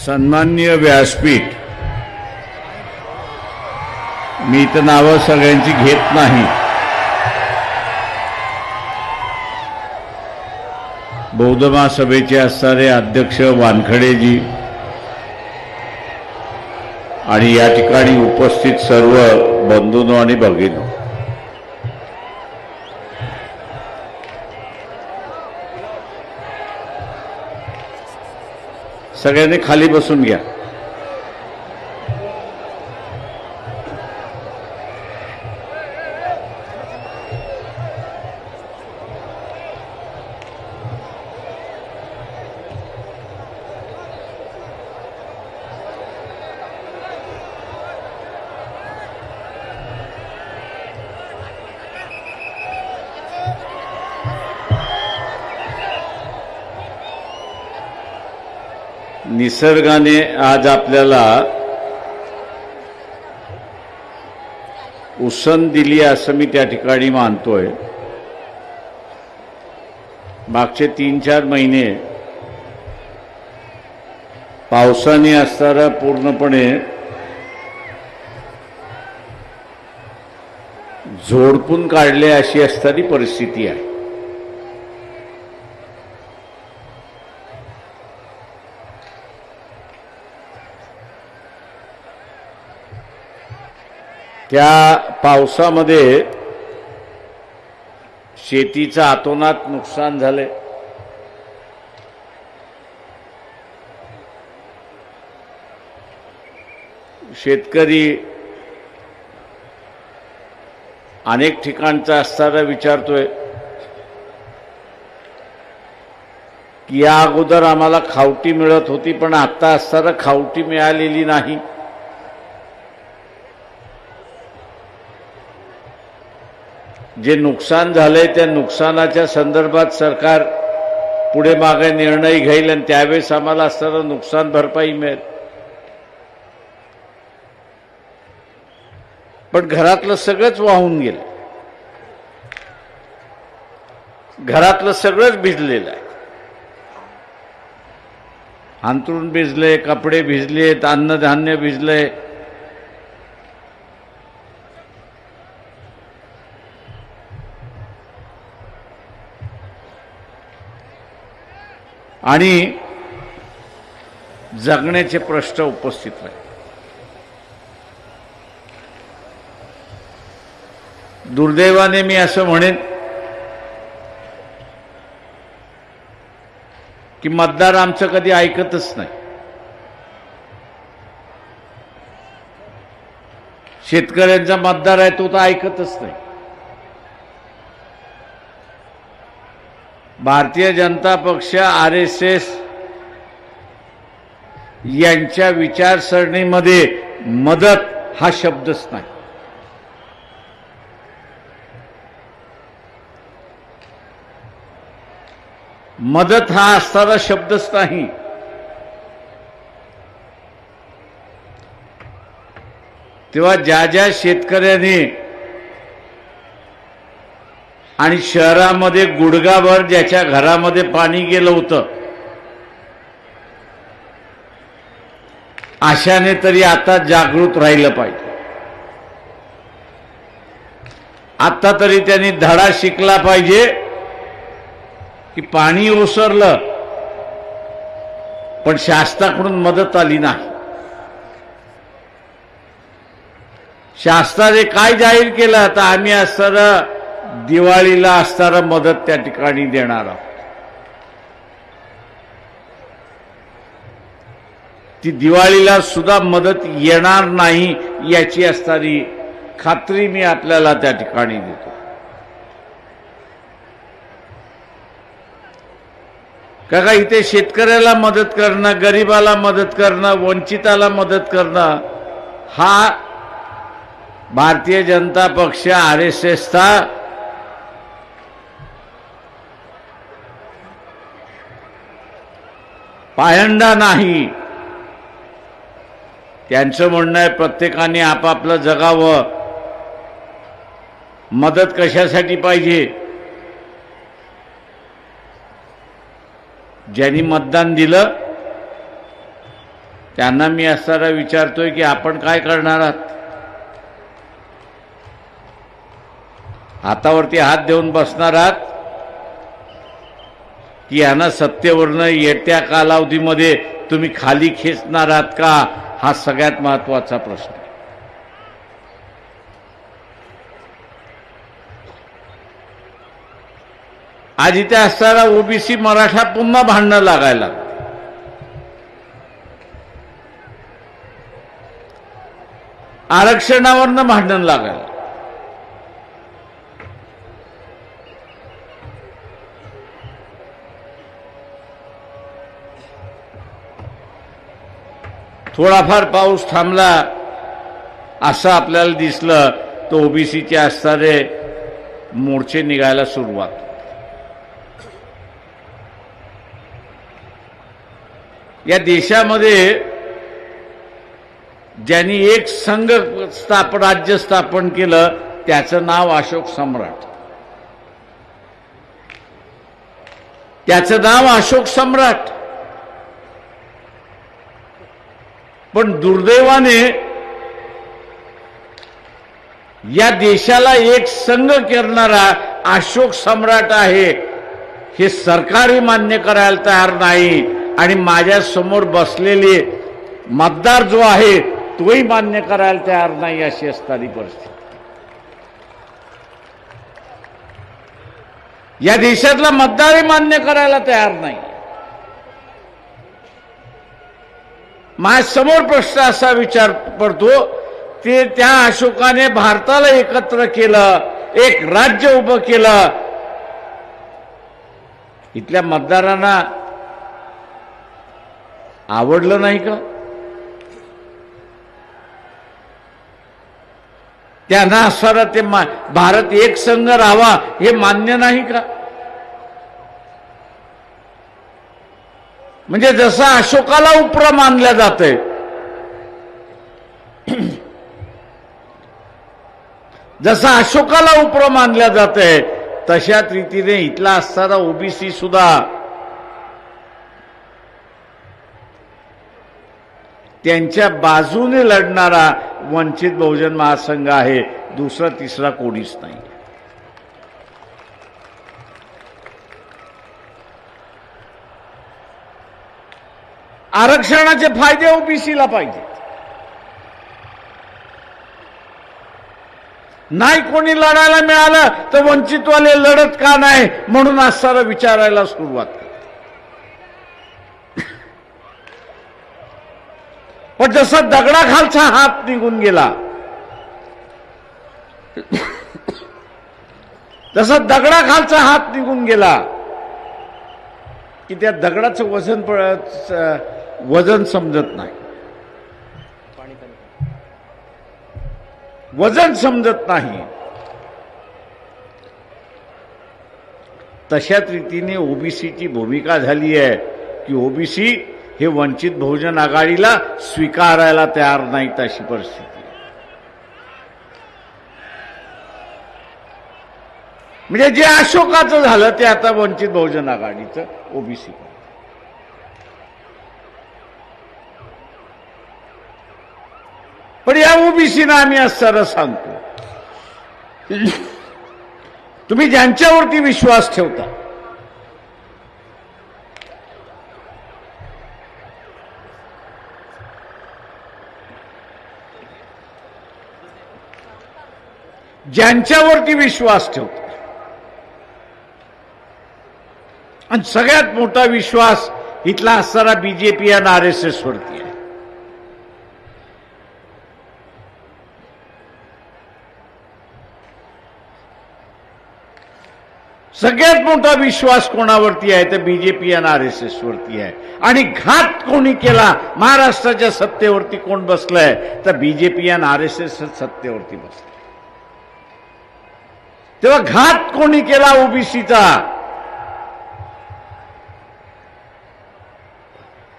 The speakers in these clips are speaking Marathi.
सन्माननीय व्यासपीठ, मी तर नावं सगळ्यांची घेत नाही. बौद्ध महासभेचे असणारे अध्यक्ष वानखडेजी आणि या ठिकाणी उपस्थित सर्व बंधूंनो आणि भगिनींनो, सगळ्यांनी खाली बसून घ्या. निसर्गाने आज आपल्याला उसण दिली असं मी त्या ठिकाणी मानतोय. मागचे 3-4 महिने पावसाने असणारा पूर्णपणे झोडपून काढले अशी असणारी परिस्थिती आहे. त्या पावसामध्ये शेतीचं अतोनात नुकसान झाले. शेतकरी अनेक ठिकाणचा असताना विचारतोय की या अगोदर आम्हाला खावटी मिळत होती, पण आता असताना खावटी मिळालेली नाही. जे नुकसान झालंय त्या नुकसानाच्या संदर्भात सरकार पुढे मागे निर्णय घेईल आणि त्यावेळेस आम्हाला असणारं नुकसान भरपाई मिळेल. पण घरातलं सगळंच वाहून गेलं, घरातलं सगळंच भिजलेलं आहे. अंथरूण भिजले, कपडे भिजलेत, अन्नधान्य भिजले. आणि जगण्याचे प्रश्न उपस्थित राहिले. दुर्दैवाने मी असं म्हणेन की मतदार आमचं कधी ऐकतच नाही. शेतकऱ्यांचा मतदार आहे तो तर ऐकतच नाही. भारतीय जनता पक्ष, RSS यांच्या विचारसरणीमध्ये मदत हा शब्दच नाही. मदत हा असणारा शब्दच नाही. तेव्हा ज्या ज्या शेतकऱ्यांनी आणि शहरामध्ये गुडघाभर ज्याच्या घरामध्ये पाणी गेलं होतं, अशाने तरी आता जागृत राहिलं पाहिजे. आता तरी त्यांनी धडा शिकला पाहिजे की पाणी ओसरलं पण शासनाकडून मदत आली नाही. शासनाने काय जाहीर केलं, आता आम्ही असणारं दिवाळीला असणारा मदत त्या ठिकाणी देणार आहोत. ती दिवाळीला सुद्धा मदत येणार नाही याची असणारी खात्री मी आपल्याला त्या ठिकाणी देतो. काका, इथे शेतकऱ्याला मदत करणं, गरिबाला मदत करणं, वंचिताला मदत करणं हा भारतीय जनता पक्ष, RSSचा पायंडा नाही. त्यांचं म्हणणं आहे प्रत्येकाने आपापलं जगावं. मदत कशासाठी पाहिजे? ज्यांनी मतदान दिलं त्यांना मी असताना विचारतोय की आपण काय करणार आहात? हातावरती हात देऊन बसणार आहात की यांना सत्तेवरनं येत्या कालावधीमध्ये तुम्ही खाली खेचणार आहात का? हा सगळ्यात महत्त्वाचा प्रश्न आहे. आज इथे असताना ओबीसी मराठा पुन्हा भांडणं लागायला, आरक्षणावरनं भांडण लागायला. थोडाफार पाऊस थांबला असं आपल्याला दिसलं तर ओबीसीचे असणारे मोर्चे निघायला सुरुवात. या देशामध्ये ज्यांनी एक संघ राज्य स्थापन केलं त्याचं नाव अशोक सम्राट. त्याचं नाव अशोक सम्राट. पण दुर्दैवाने या देशाला एक संघ करणारा अशोक सम्राट आहे हे सरकारही मान्य करायला तयार नाही आणि माझ्या समोर बसलेले मतदार जो आहे तोही मान्य करायला तयार नाही. अशी असणारी परिस्थिती. या देशातला मतदारही मान्य करायला तयार नाही. माझ्यासमोर प्रश्न असा विचार पडतो ते त्या अशोकाने भारताला एकत्र केलं, एक राज्य उभं केलं. इथल्या मतदारांना आवडलं नाही का? त्यांना असणारा ते भारत एक संघ राहावा हे मान्य नाही का? म्हणजे जसं अशोकाला उपरा मानल्या जाते जसं अशोकाला उपरा मानल्या जाते तशाच रीतीने इथला असणारा ओबीसी सुद्धा त्यांच्या बाजूने लढणारा वंचित बहुजन महासंघ आहे. दुसरा तिसरा कोणीच नाही. आरक्षणाचे फायदे ओबीसीला पाहिजे. नाही कोणी लढायला मिळालं तर वंचितवाले लढत का नाही म्हणून असणारा विचारायला सुरुवात करतात. पण जसा दगडाखालचा हात निघून गेला जसा दगडाखालचा हात निघून गेला की त्या दगडाचं वजन समजत नाही. वजन समजत नाही. तशाच रीतीने ओबीसीची भूमिका झाली आहे की ओबीसी हे वंचित बहुजन आघाडीला स्वीकारायला तयार नाहीत. अशी परिस्थिती. म्हणजे जे अशोकाचं झालं ते आता वंचित बहुजन आघाडीचं ओबीसी. पण या ओबीसीना आम्ही आज सरळ सांगतो तुम्ही ज्यांच्यावरती विश्वास ठेवता ज्यांच्यावरती विश्वास ठेवता आणि सगळ्यात मोठा विश्वास इथला असणारा बीजेपी आणि आरएसएस वरती आहे. सगळ्यात मोठा विश्वास कोणावरती आहे तर बीजेपी आणि आरएसएस वरती आहे. आणि घात कोणी केला महाराष्ट्राच्या सत्तेवरती कोण बसलंय तर बीजेपी आणि आरएसएस सत्तेवरती बसले. तेव्हा घात कोणी केला ओबीसीचा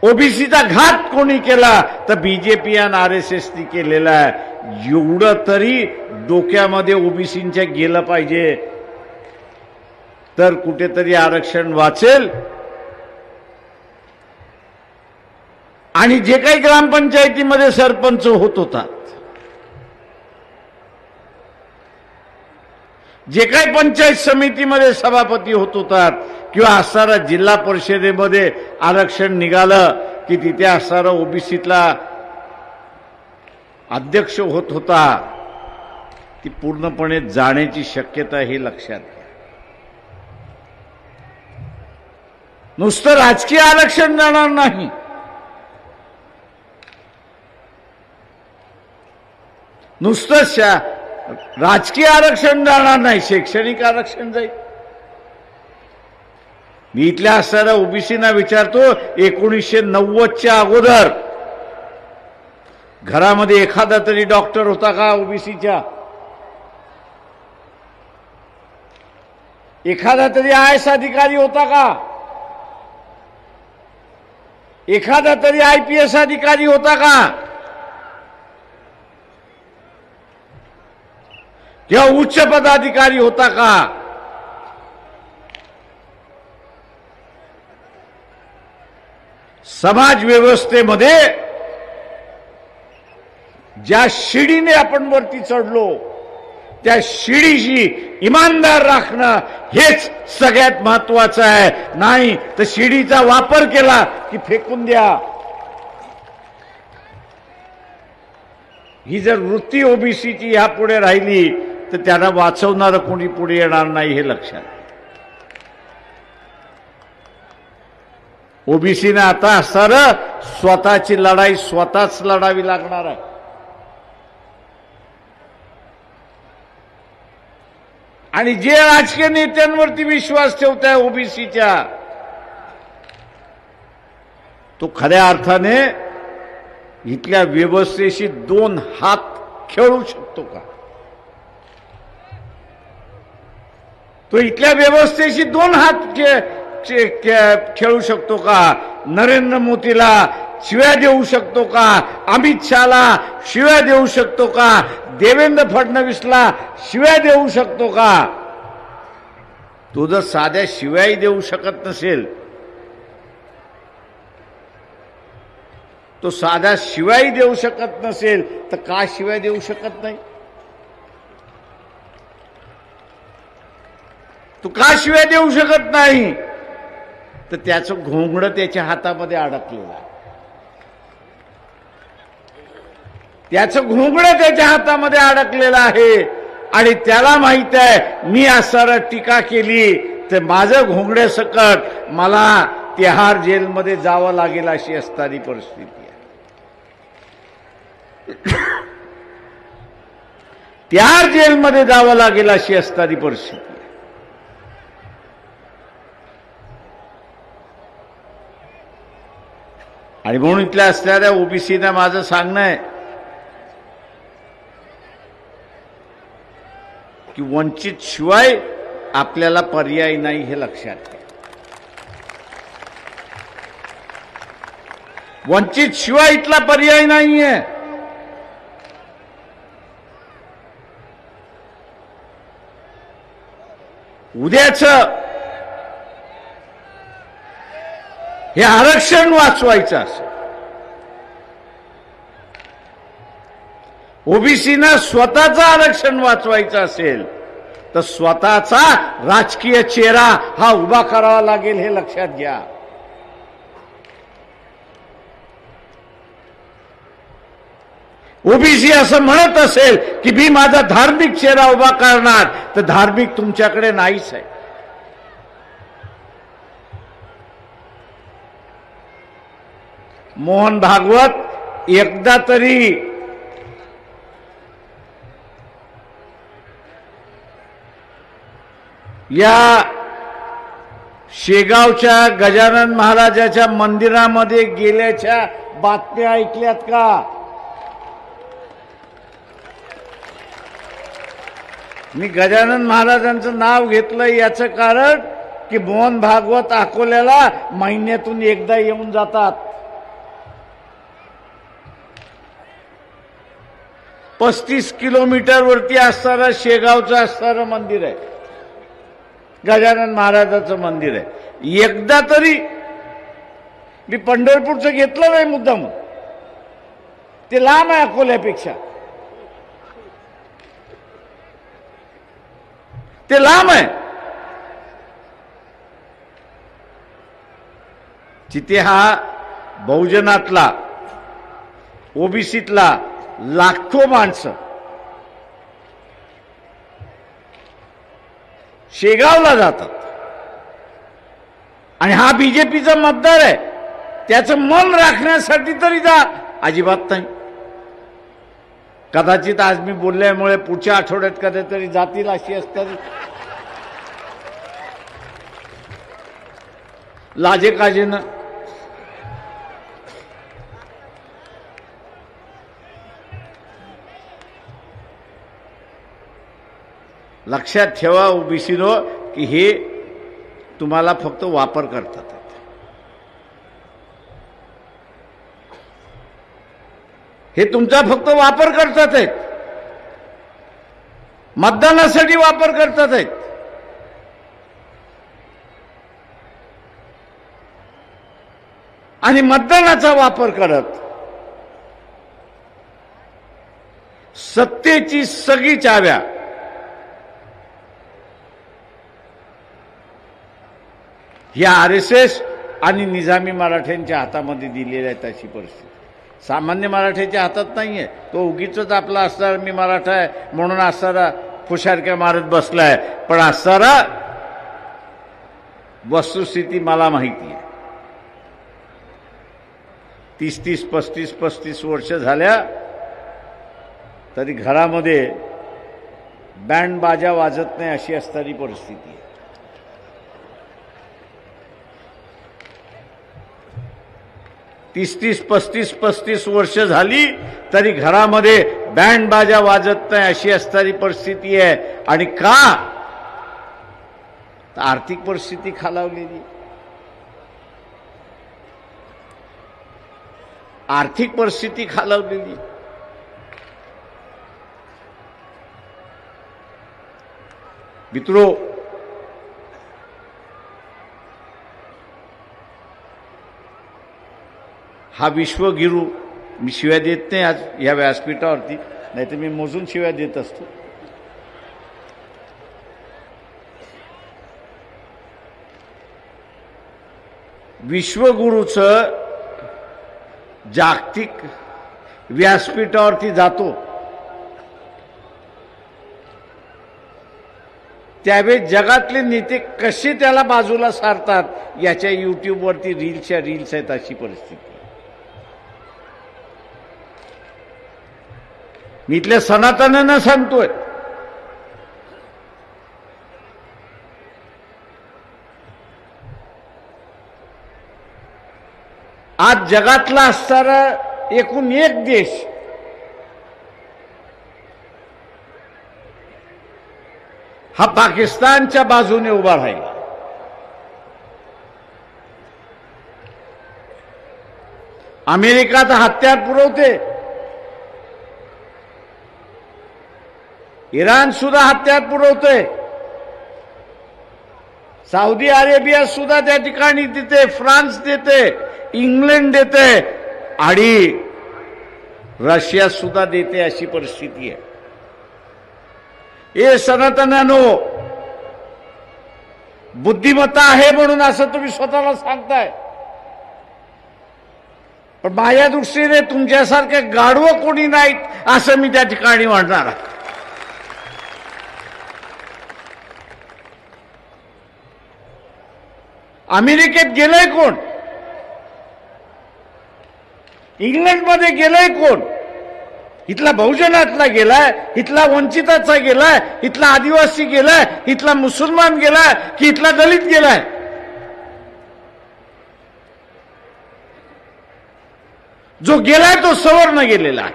ओबीसीचा घात कोणी केला तर बीजेपी आणि आरएसएसनी केलेला आहे. एवढं तरी डोक्यामध्ये ओबीसींच्या गेलं पाहिजे तर कुठेतरी आरक्षण वाचेल. आणि जे काही ग्रामपंचायतीमध्ये सरपंच होत होतात, जे काही पंचायत समितीमध्ये सभापती होत होतात, किंवा असणारा जिल्हा परिषदेमध्ये आरक्षण निघालं की तिथे असणारा ओबीसीतला अध्यक्ष होत होता, ती पूर्णपणे जाण्याची शक्यता हे लक्षात घ्या. नुसतं राजकीय आरक्षण जाणार नाही, नुसतं राजकीय आरक्षण जाणार नाही, शैक्षणिक आरक्षण जाईल. मी इथल्या असणाऱ्या ओबीसीना विचारतो, 1990च्या अगोदर घरामध्ये एखादा तरी डॉक्टर होता का ओबीसीच्या? एखादा तरी IAS अधिकारी होता का? एखादा तरी IPS अधिकारी होता का? किंवा उच्च पदाधिकारी होता का? समाज व्यवस्थेमध्ये ज्या शिडीने आपण वरती चढलो, त्या शिडीशी इमानदार राखणं हेच सगळ्यात महत्वाचं आहे. नाही तर शिडीचा वापर केला की फेकून द्या. ही जर वृत्ती ओबीसीची यापुढे राहिली तर त्यांना वाचवणारं कोणी पुढे येणार नाही, हे लक्षात. ओबीसीने आता असणारं स्वतःची लढाई स्वतःच लढावी लागणार आहे. आणि जे राजकीय नेत्यांवरती विश्वास ठेवत आहे ओबीसीच्या, तो खऱ्या अर्थाने इथल्या व्यवस्थेशी 2 हात खेळू शकतो का? तो इथल्या व्यवस्थेशी 2 हात खेळू शकतो का? नरेंद्र मोदीला शिव्या देऊ शकतो का? अमित शहाला शिव्या देऊ शकतो का? देवेंद्र फडणवीसला शिव्या देऊ शकतो का? तो जर साध्या शिव्याही देऊ शकत नसेल, तो साध्या शिव्याही देऊ शकत नसेल तर का शिव्या देऊ शकत नाही? तो का शिव्या देऊ शकत नाही? तर त्याचं घोंगडं त्याच्या हातामध्ये अडकलेलं आहे. त्याचं घोंगडं त्याच्या हातामध्ये अडकलेलं आहे आणि त्याला माहित आहे, मी असं टीका केली तर माझं घोंगड्यासकट मला तिहार जेलमध्ये जावं लागेल अशी असणारी परिस्थिती आहे. तिहार जेलमध्ये जावं लागेल अशी असणारी परिस्थिती आहे. आणि म्हणून इथल्या असणाऱ्या ओबीसीना माझं सांगणं आहे की वंचित शिवाय आपल्याला पर्याय नाही, हे लक्षात घ्या. वंचित शिवाय इथला पर्याय नाहीये. उद्याच हे आरक्षण वाचवायचं असेल, ओबीसीना स्वतःचं आरक्षण वाचवायचं असेल तर स्वतःचा राजकीय चेहरा हा उभा करावा लागेल, हे लक्षात घ्या. ओबीसी असं म्हणत असेल की मी माझा धार्मिक चेहरा उभा करणार, तर धार्मिक तुमच्याकडे नाहीच आहे. मोहन भागवत एकदा तरी या शेगावच्या गजानन महाराजाच्या मंदिरामध्ये गेल्याच्या बातम्या ऐकल्यात का? मी गजानन महाराजांचं नाव घेतलं याचं कारण की मोहन भागवत अकोल्याला महिन्यातून एकदा येऊन जातात. 35 किलोमीटरवरती असणारं शेगावचं असणारं मंदिर आहे, गजानन महाराजाचं मंदिर आहे. एकदा तरी मी पंढरपूरचं घेतलं नाही मुद्दाम, ते लांब आहे अकोल्यापेक्षा, ते लांब आहे. तिथे हा बहुजनातला ओबीसीतला लाखो माणसं शेगावला जातात आणि हा बीजेपीचा मतदार आहे, त्याचं मन राखण्यासाठी तरी जा. अजिबात नाही. कदाचित आज मी बोलल्यामुळे पुढच्या आठवड्यात कधीतरी जातील अशी असतात लाजे काजेनं. लक्षात ठेवा ओबीसीनो की हे तुम्हाला फक्त वापर करतात. हे तुमचा फक्त वापर करतात आहेत, मतदानासाठी वापर करतात आहेत. आणि मतदानाचा वापर करत सत्तेची सगळी चाव्या या RSS आणि निजामी मराठ्यांच्या हातामध्ये दिलेल्या आहेत. अशी परिस्थिती सामान्य मराठ्याच्या हातात नाहीये. तो उगीच आपला असणारा मी मराठा आहे म्हणून असणारा फुशारक्या मारत बसलाय, पण असणारा वस्तुस्थिती मला माहिती आहे. 30-30, 35-35 वर्ष झाल्या तरी घरामध्ये बँड बाजा वाजत नाही अशी असणारी परिस्थिती आहे. 30-30, 35-35 वर्ष झाली तरी घरामध्ये बँड बाजा वाजत नाही अशी असणारी परिस्थिती आहे. आणि का? तर आर्थिक परिस्थिती खालावलेली. आर्थिक परिस्थिती खालावलेली. मित्रो, हा विश्वगुरू, मी शिव्या देत नाही आज या व्यासपीठावरती, नाहीतर मी मोजून शिव्या देत असतो. विश्वगुरूचं जागतिक व्यासपीठावरती जातो त्यावेळी जगातले नेते कसे त्याला बाजूला सारतात याच्या युट्यूबवरती रील्सच्या रील्स आहेत. अशी परिस्थिती. मी इथल्या सनातनांना सांगतोय, आज जगातला असणारा एकूण एक देश हा पाकिस्तानच्या बाजूने उभा राहिला. अमेरिका तर हत्यार पुरवते, इराण सुद्धा हत्यार पुरवते, सौदी अरेबिया सुद्धा त्या ठिकाणी देते, फ्रान्स देते, इंग्लंड देते आणि रशिया सुद्धा देते. अशी परिस्थिती आहे. हे सनातनानो, बुद्धिमत्ता आहे म्हणून असं तुम्ही स्वतःला सांगताय, पण माझ्या दृष्टीने तुमच्यासारखे गाढवं कोणी नाहीत असं मी त्या ठिकाणी म्हणणार आहे. अमेरिकेत गेलंय कोण? इंग्लंडमध्ये गेलंय कोण? इथला बहुजनातला गेलाय, इथला वंचिताचा गेलाय, इथला आदिवासी गेलाय, इथला मुसलमान गेलाय की इथला दलित गेलाय? जो गेलाय तो सवर्ण गेलेला आहे.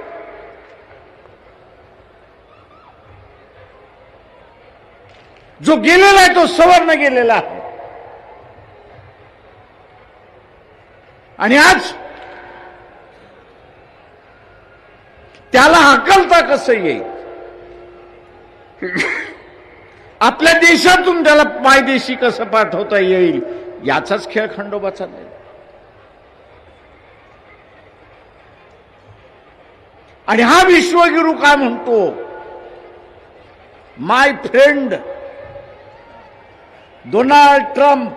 जो गेलेला आहे तो सवर्ण गेलेला आहे. आणि आज त्याला हकलता कसं येईल? आपल्या देशातून त्याला मायदेशी कसं पाठवता येईल याचाच खेळ खंडोबा चाललाय. आणि हा विश्वगुरू काय म्हणतो, माय फ्रेंड डोनाल्ड ट्रम्प,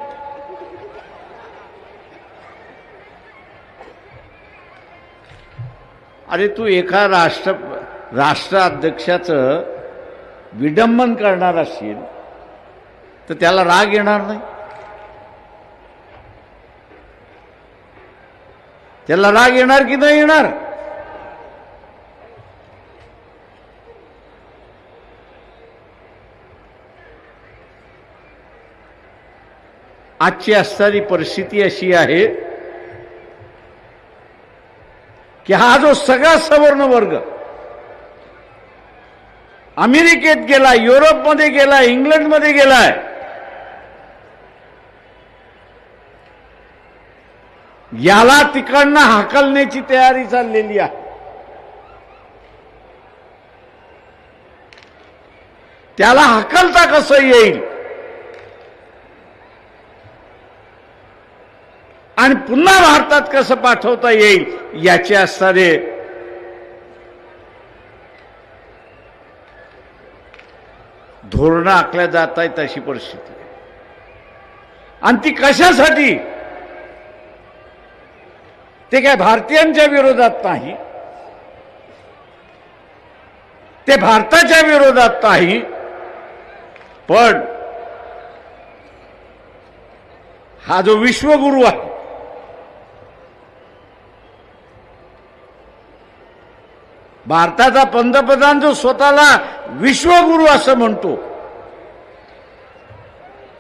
अरे तू एका राष्ट्राध्यक्षाचं विडंबन करणार असेल तर त्याला राग येणार नाही? त्याला राग येणार की नाही येणार? आजची असणारी परिस्थिती अशी आहे की हा जो सगळा सवर्ण वर्ग अमेरिकेत गेला, युरोपमध्ये गेला, इंग्लंडमध्ये गेलाय, याला तिकडनं हाकलण्याची तयारी चाललेली आहे. त्याला हाकलता कसं येईल आणि पुन्हा भारतात कसं पाठवता येईल याचे असणारे धोरणं आखल्या जात आहेत. अशी परिस्थिती आणि ती कशासाठी? ते काय भारतीयांच्या विरोधात नाही, ते भारताच्या विरोधात नाही, पण हा जो विश्वगुरू आहे, भारताचा पंतप्रधान जो स्वतःला विश्वगुरू असं म्हणतो,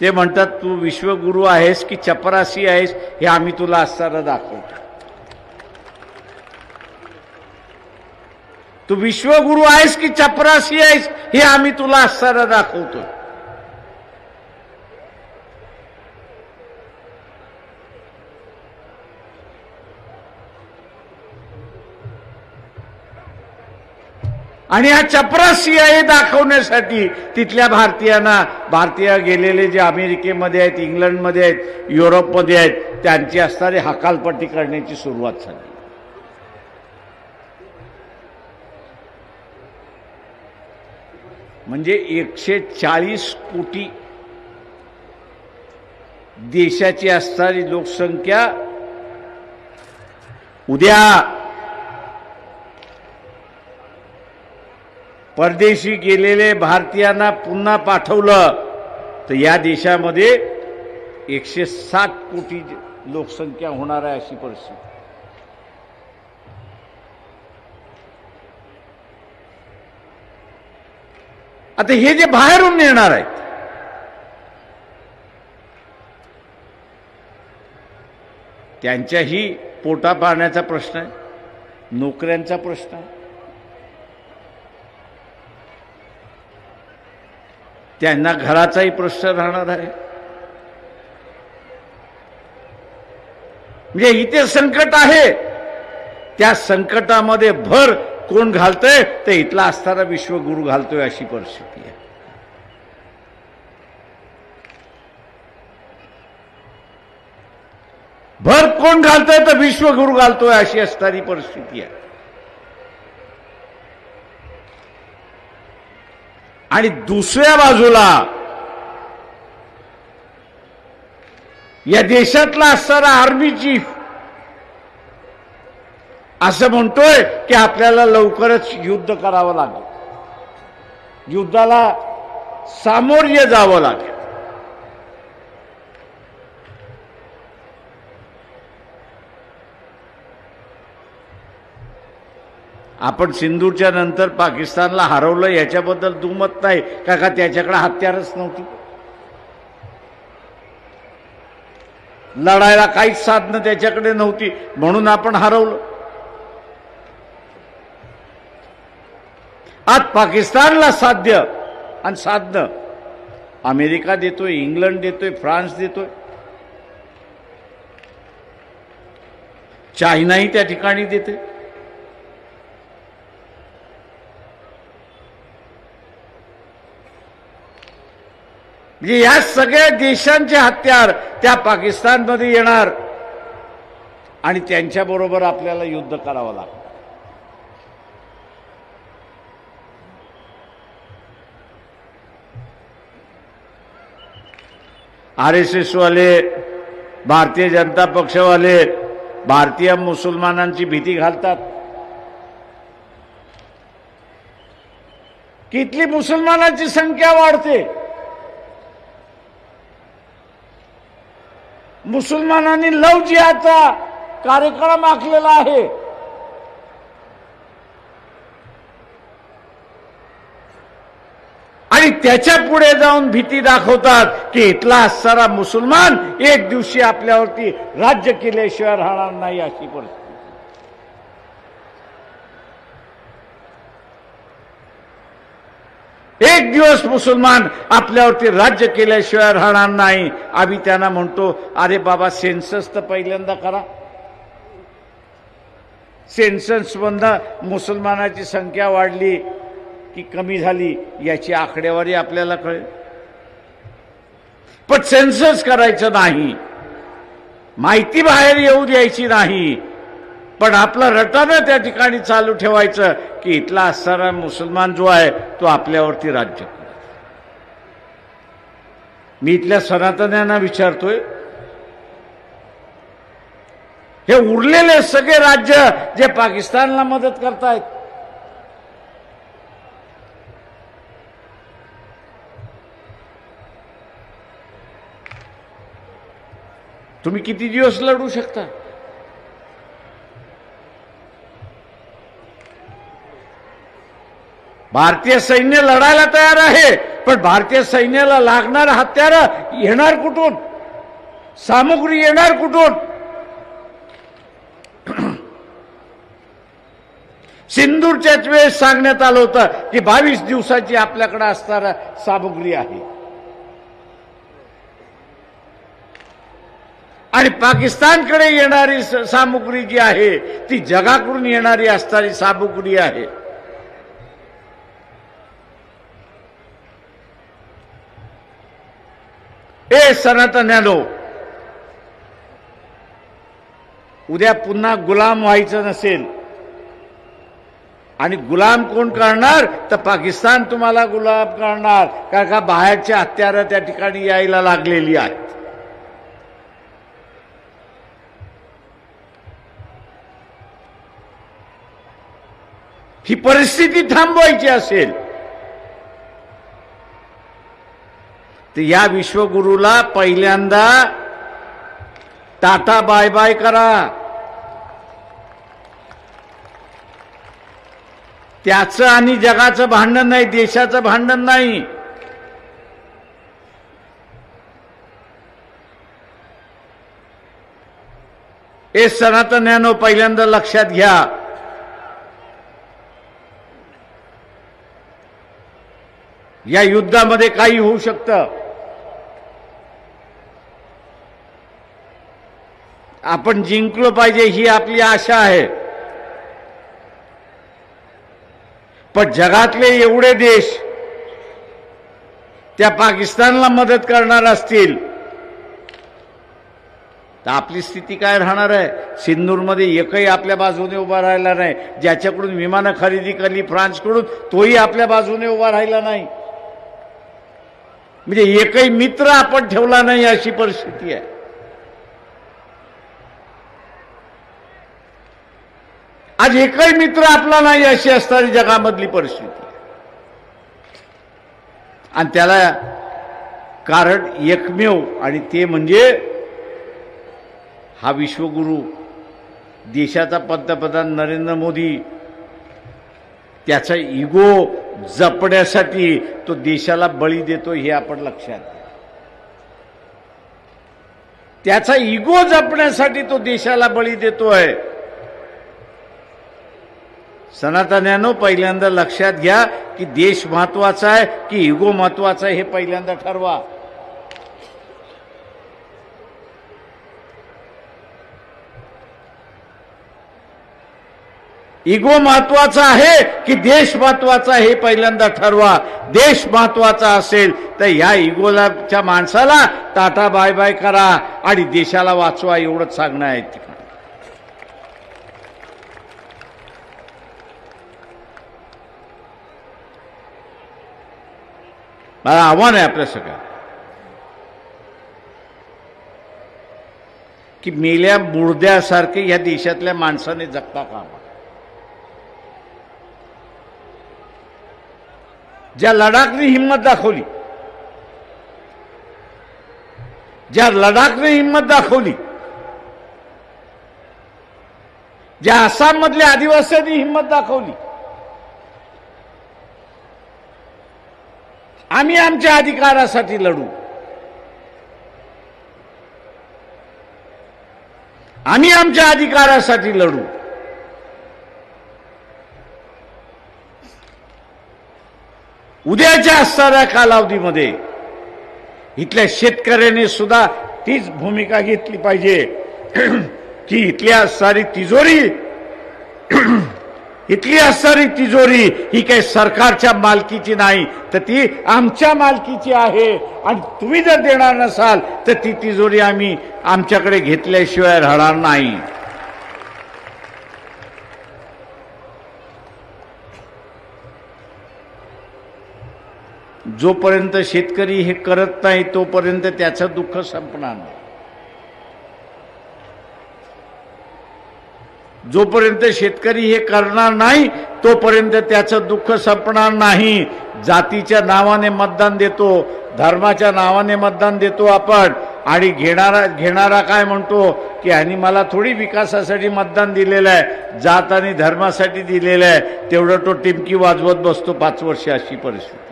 ते म्हणतात तू विश्वगुरू आहेस की चपरासी आहेस हे आम्ही तुला असताना दाखवतो. तू विश्वगुरू आहेस की चपरासी आहेस हे आम्ही तुला असताना दाखवतो. आणि हा चपरासी आहे दाखवण्यासाठी तिथल्या भारतीयांना, भारतीय गेलेले जे अमेरिकेमध्ये आहेत, इंग्लंडमध्ये आहेत, युरोपमध्ये आहेत, त्यांची असणारी हकालपट्टी करण्याची सुरुवात झाली. म्हणजे 140 कोटी देशाची असणारी लोकसंख्या उद्या परदेशी गेलेले भारतीयांना पुन्हा पाठवलं तर या देशामध्ये 160 कोटी लोकसंख्या होणार आहे. अशी परिस्थिती. आता हे जे बाहेरून येणार आहेत त्यांच्याही पोटा पाण्याचा प्रश्न आहे, नोकऱ्यांचा प्रश्न आहे, त्यांना घराचाही प्रश्न राहणार आहे. म्हणजे इथे संकट आहे, त्या संकटामध्ये भर कोण घालतोय तर इथला असणारा विश्वगुरू घालतोय. अशी परिस्थिती आहे. भर कोण घालतोय तर विश्वगुरू घालतोय अशी असणारी परिस्थिती आहे. आणि दुसऱ्या बाजूला या देशातला असणारा आर्मी चीफ असं म्हणतोय की आपल्याला लवकरच युद्ध करावं लागेल, युद्धाला सामोर्य जावं लागेल. आपण सिंधूरच्या नंतर पाकिस्तानला हरवलं याच्याबद्दल दुमत नाही का त्याच्याकडे हत्यारच नव्हती, लढायला काहीच साधनं त्याच्याकडे नव्हती म्हणून आपण हरवलं. आज पाकिस्तानला साध्य आणि साधनं अमेरिका देतोय, इंग्लंड देतोय, फ्रान्स देतोय, चायनाही त्या ठिकाणी देते. म्हणजे या सगळ्या देशांचे हत्यार त्या पाकिस्तानमध्ये येणार आणि त्यांच्याबरोबर आपल्याला युद्ध करावं लागतं. RSS वाले, भारतीय जनता पक्षवाले भारतीय मुसलमानांची भीती घालतात की इथली मुसलमानांची संख्या वाढते, मुसलमानांनी लव जिहादचा कार्यक्रम आखलेला आहे, आणि त्याच्या पुढे जाऊन भीती दाखवतात की इथला असणारा मुसलमान एक दिवशी आपल्यावरती राज्य केल्याशिवाय राहणार नाही, अशी परिस्थिती. एक दिवस मुसलमान आपल्यावरती राज्य केल्याशिवाय राहणार नाही. आम्ही त्यांना म्हणतो, अरे बाबा, सेन्सस तर पहिल्यांदा करा. सेन्सस मधनं मुसलमानाची संख्या वाढली की कमी झाली याची आकडेवारी आपल्याला कळेल. पण सेन्सस करायचं नाही, माहिती बाहेर येऊ द्यायची नाही, पण आपलं रटानं त्या ठिकाणी चालू ठेवायचं की इथला असणारा मुसलमान जो आहे तो आपल्यावरती राज्य करतो. मी इथल्या सनातन्यांना विचारतोय, हे उरलेले सगळे राज्य जे पाकिस्तानला मदत करतायत, तुम्ही किती दिवस लढू शकता? भारतीय सैन्य लढायला तयार आहे, पण भारतीय सैन्याला लागणार हत्यारं येणार कुठून? सामुग्री येणार कुठून? सिंदूरच्याच वेळेस सांगण्यात आलं होतं की 22 दिवसाची आपल्याकडे असणारा सामुग्री आहे, आणि पाकिस्तानकडे येणारी सामुग्री जी आहे ती जगाकडून येणारी असणारी सामुग्री आहे. ए सनातन्यानो, उद्या पुन्हा गुलाम व्हायचं नसेल, आणि गुलाम कोण करणार? तर पाकिस्तान तुम्हाला गुलाम करणार, कारण का बाहेरची हत्यारं त्या ठिकाणी यायला लागलेली आहेत. ही परिस्थिती थांबवायची असेल तर या विश्वगुरूला पहिल्यांदा टाटा बाय बाय करा. त्याचं आणि जगाचं भांडण नाही, देशाचं भांडण नाही. हे सनातन्यानो, पहिल्यांदा लक्षात घ्या, या युद्धामध्ये काही होऊ शकतं. आपण जिंकलो पाहिजे ही आपली आशा आहे, पण जगातले एवढे देश त्या पाकिस्तानला मदत करणार असतील तर आपली स्थिती काय राहणार आहे? सिंदूरमध्ये एकही आपल्या बाजूने उभा राहिला नाही. ज्याच्याकडून विमानं खरेदी केली फ्रान्सकडून, तोही आपल्या बाजूने उभा राहिला नाही. म्हणजे एकही मित्र आपण ठेवला नाही, अशी परिस्थिती आहे. आज एकही मित्र आपला नाही, अशी असणारी जगामधली परिस्थिती. आणि त्याला कारण एकमेव, आणि ते म्हणजे हा विश्वगुरू, देशाचा पंतप्रधान नरेंद्र मोदी. त्याचा इगो जपण्यासाठी तो देशाला बळी देतो, हे आपण लक्षात घ्या. त्याचा इगो जपण्यासाठी तो देशाला बळी देतोय. सनातन्यानो, पहिल्यांदा लक्षात घ्या की देश महत्वाचा आहे की इगो महत्वाचा आहे, हे पहिल्यांदा ठरवा. इगो महत्वाचा आहे की देश महत्वाचा आहे, हे पहिल्यांदा ठरवा. देश महत्वाचा असेल तर या इगोलाच्या माणसाला टाटा बाय बाय करा आणि देशाला वाचवा, एवढंच सांगणं आहे. मला आव्हान आहे आपल्या सगळ्या, की मेल्या मुर्द्यासारखे या देशातल्या माणसाने जगता कामा. ज्या लडाखने हिंमत दाखवली, ज्या लडाखने हिंमत दाखवली, ज्या आसाम मधल्या आदिवासींनी हिंमत दाखवली, आम्ही आमच्या अधिकारासाठी लढू, आम्ही आमच्या अधिकारासाठी लढू. उद्याच्या असणाऱ्या कालावधीमध्ये इथल्या शेतकऱ्याने सुद्धा तीच भूमिका घेतली पाहिजे की इथल्या असणारी तिजोरी इथली असणारी तिजोरी ही काही सरकारच्या मालकीची नाही, तर ती आमच्या मालकीची आहे. आणि तुम्ही जर देणार नसाल तर ती तिजोरी आम्ही आमच्याकडे घेतल्याशिवाय राहणार नाही. जोपर्यंत शेतकरी हे करत नाही तोपर्यंत त्याचं दुःख संपणार नाही. जोपर्यंत शेतकरी हे करणार नाही तोपर्यंत त्याचं दुःख संपणार नाही. जातीच्या नावाने मतदान देतो, धर्माच्या नावाने मतदान देतो आपण, आणि घेणारा काय म्हणतो की ह्यांनी मला थोडी विकासासाठी मतदान दिलेलं आहे, जात आणि धर्मासाठी दिलेलं आहे, तेवढं तो टिमकी वाजवत बसतो 5 वर्ष. अशी परिस्थिती आहे.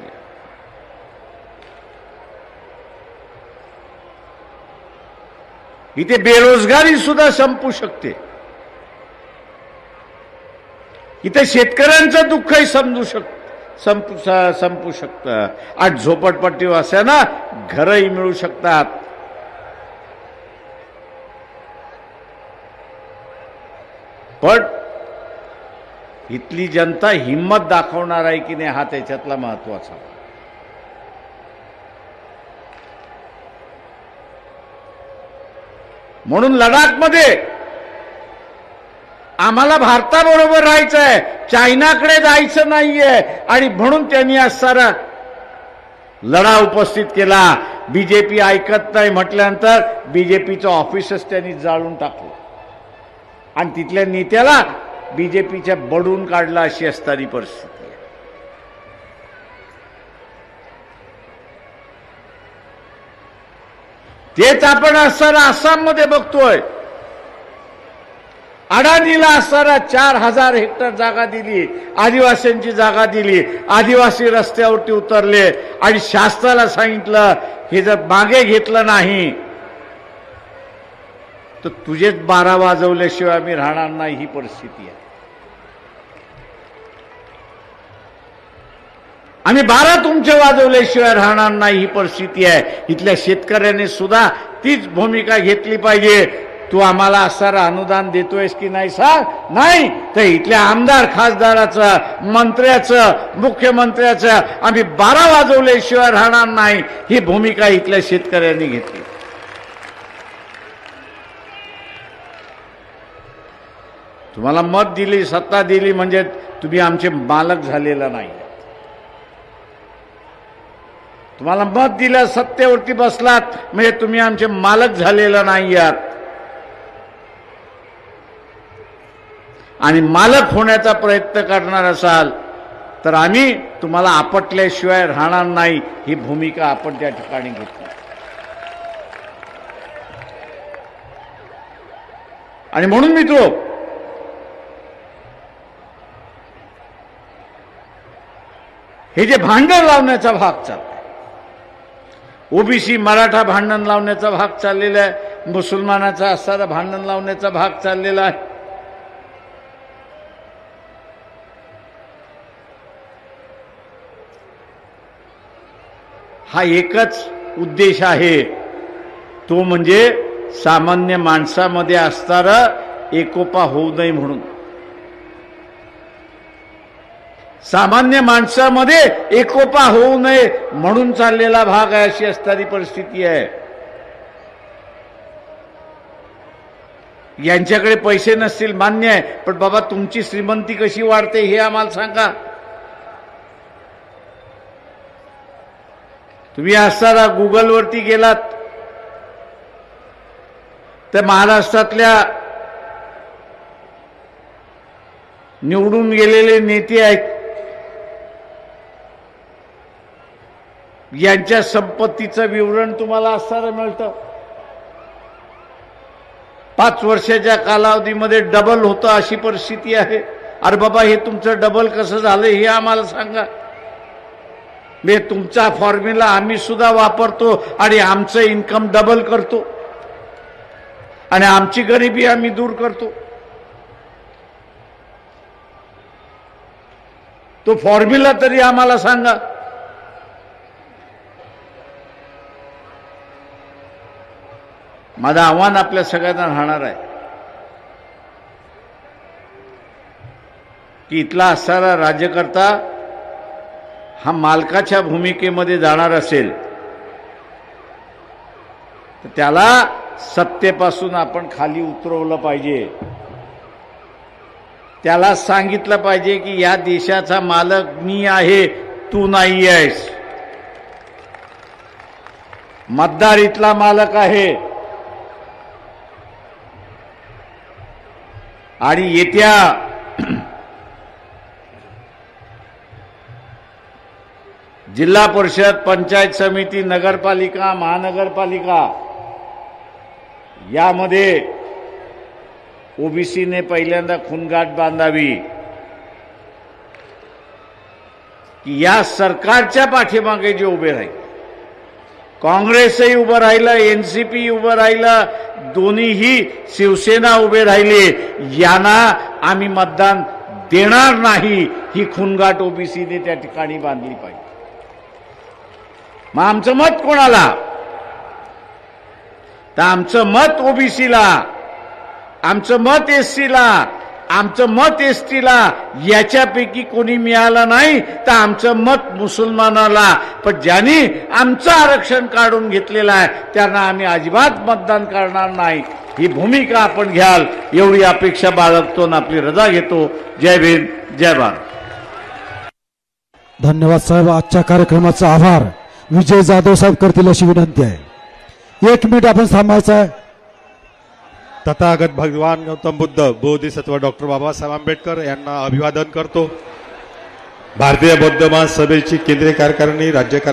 इथे बेरोजगारी सुद्धा संपू शकते. इथे शेतकऱ्यांचं दुःखही संपू शकतं. आज झोपडपट्टीवासियांना घरही मिळू शकतात. पण इथली जनता हिंमत दाखवणार आहे की नाही हा त्याच्यातला महत्वाचा. म्हणून लडाखमध्ये आम्हाला भारताबरोबर राहायचं आहे, चायनाकडे जायचं नाहीये. आणि म्हणून त्यांनी आज सारा लढा उपस्थित केला. बीजेपी ऐकत नाही म्हटल्यानंतर बीजेपीचं ऑफिसच त्यांनी जाळून टाकलं आणि तिथल्या नेत्याला बीजेपीच्या बडून काढला. अशी असणारी परिस्थिती आहे. तेच आपण असणारा आसाममध्ये बघतोय. अडाणीला असणारा 4000 हेक्टर जागा दिली, आदिवासींची जागा दिली, आदिवासी रस्त्यावरती उतरले आणि शासनाला सांगितलं हे जर मागे घेतलं नाही तर तुझेच 12 वाजवल्याशिवाय आम्ही राहणार नाही. ही परिस्थिती आहे. आम्ही 12 तुमचे वाजवल्याशिवाय राहणार नाही. ही परिस्थिती आहे. इथल्या शेतकऱ्यांनी सुद्धा तीच भूमिका घेतली पाहिजे. तू आम्हाला असणारं अनुदान देतोयस की नाही सांग. नाही तर इथल्या आमदार खासदाराचं, मंत्र्याचं, मुख्यमंत्र्याचं आम्ही 12 वाजवल्याशिवाय राहणार नाही. ही भूमिका इथल्या शेतकऱ्यांनी घेतली. तुम्हाला मत दिली, सत्ता दिली म्हणजे तुम्ही आमचे मालक झालेला नाही. तुम्हाला मत दिलं, सत्तेवरती बसलात म्हणजे तुम्ही आमचे मालक झालेला नाही आहात. आणि मालक होण्याचा प्रयत्न करणार असाल तर आम्ही तुम्हाला आपटल्याशिवाय राहणार नाही. ही भूमिका आपण त्या ठिकाणी घेतली. आणि म्हणून मित्रो, हे जे भांडण लावण्याचा भाग चाललाय, ओबीसी मराठा भांडण लावण्याचा भाग चाललेला आहे, मुसलमानाचा असणारा भांडण लावण्याचा भाग चाललेला आहे. हा एकच उद्देश आहे, तो म्हणजे सामान्य माणसामध्ये असणारा एकोपा होऊ नये म्हणून. सामान्य माणसामध्ये एकोपा होऊ नये म्हणून चाललेला भाग आहे. अशी असणारी परिस्थिती आहे. यांच्याकडे पैसे नसतील मान्य आहे, पण बाबा तुमची श्रीमंती कशी वाढते हे आम्हाला सांगा. तुम्ही असणारा गुगलवरती गेलात ते महाराष्ट्रातल्या निवडून गेलेले नेते आहेत, यांच्या संपत्तीचं विवरण तुम्हाला असणारं मिळतं. 5 वर्षाच्या कालावधीमध्ये डबल होतं अशी परिस्थिती आहे. अरे बाबा, हे तुमचं डबल कसं झालं हे आम्हाला सांगा. मी तुमचा फॉर्म्युला आम्ही सुद्धा वापरतो आणि आमचं इन्कम डबल करतो आणि आमची गरिबी आम्ही दूर करतो. तो फॉर्म्युला तरी आम्हाला सांगा. माझं आव्हान आपल्या सगळ्यांना राहणार आहे की इथला असणारा राज्यकर्ता हा मालकाच्या भूमिकेमध्ये जाणार असेल तर त्याला सत्तेपासून आपण खाली उतरवलं पाहिजे. त्याला सांगितलं पाहिजे की या देशाचा मालक मी आहे, तू नाही आहेस. मतदार इथला मालक आहे आणि येत्या जिल्हा परिषद, पंचायत समिती, नगरपालिका, महानगरपालिका यामध्ये ओबीसीने पहिल्यांदा खूनगाठ बांधावी की या सरकारच्या पाठीमागे जे उभे राहील, काँग्रेसही उभं राहिलं, एनसीपी उभं राहिलं, दोन्हीही शिवसेना उभे राहिले, यांना आम्ही मतदान देणार नाही, ही खूनगाठ ओबीसीने त्या ठिकाणी बांधली पाहिजे. मग आमचं मत कोणाला? तर आमचं मत ओबीसीला, आमचं मत एससीला, आमचं मत एसटीला. याच्यापैकी कोणी मिळालं नाही तर आमचं मत मुसलमानाला. पण ज्यांनी आमचं आरक्षण काढून घेतलेलं आहे त्यांना आम्ही अजिबात मतदान करणार नाही. ही भूमिका आपण घ्याल एवढी अपेक्षा बाळगतो आणि आपली रजा घेतो. जय भीम, जय भारत. धन्यवाद साहेब. आजच्या कार्यक्रमाचा आभार विजय जाधव साहेब करतील अशी विनंती आहे. 1 मिनिट आपण थांबायचं आहे. तथागत भगवान गौतम बुद्ध बोधिसत्व डॉक्टर बाबासाहेब आंबेडकर यांना अभिवादन करतो. भारतीय बौद्ध महासभेची केंद्रीय कार्यकारिणी राज्य